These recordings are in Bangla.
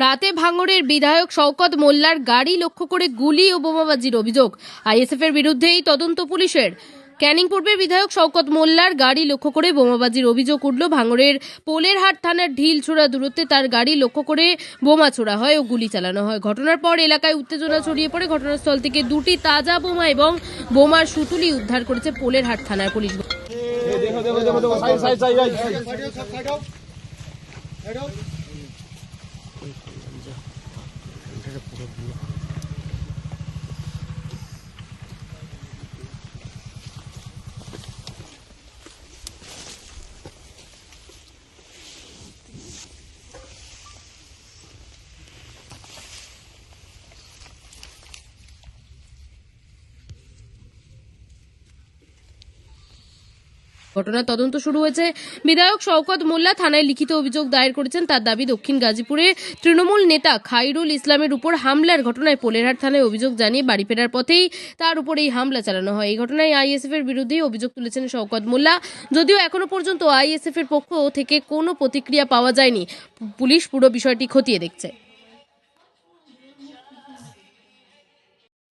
রাতে ভাঙড়ের বিধায়ক শওকত মোল্লার গাড়ি লক্ষ্য করে গুলি ও বোমাবাজির অভিযোগ। আইএসএফের বিরুদ্ধেই তদন্ত পুলিশের। ক্যানিং পূর্বের বিধায়ক শওকত মোল্লার গাড়ি লক্ষ্য করে বোমাবাজির অভিযোগ উঠল। ভাঙড়ের পোলেরহাট থানার ঢিলছোড়া দূরত্বে তার গাড়ি লক্ষ্য করে বোমা ছোড়া হয় ও গুলি চালানো হয়। ঘটনার পর এলাকায় উত্তেজনা ছড়িয়ে পড়ে। ঘটনাস্থল থেকে দুটি তাজা বোমা এবং বোমার সুতুলি উদ্ধার করেছে পোলেরহাট থানার পুলিশ। ঘটনার তদন্ত শুরু হয়েছে। বিধায়ক শওকত মোল্লা থানায় লিখিত অভিযোগ দায়ের করেছেন। তার দাবি, দক্ষিণ গাজীপুরে তৃণমূল নেতা খাইরুল ইসলামের উপর হামলার ঘটনায় পোলেরহাট থানায় অভিযোগ জানিয়ে বাড়ি ফেরার পথেই তার উপর এই হামলা চালানো হয়। এই ঘটনায় আইএসএফ এর বিরুদ্ধেই অভিযোগ তুলেছেন শওকত মোল্লা। যদিও এখনো পর্যন্ত আইএসএফ এর পক্ষ থেকে কোনো প্রতিক্রিয়া পাওয়া যায়নি। পুলিশ পুরো বিষয়টি খতিয়ে দেখছে।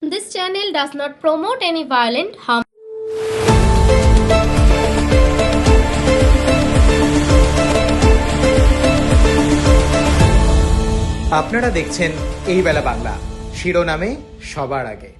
This channel does not promote any violent, harmful আপনারা দেখছেন এই বেলা বাংলা, শিরোনামে সবার আগে।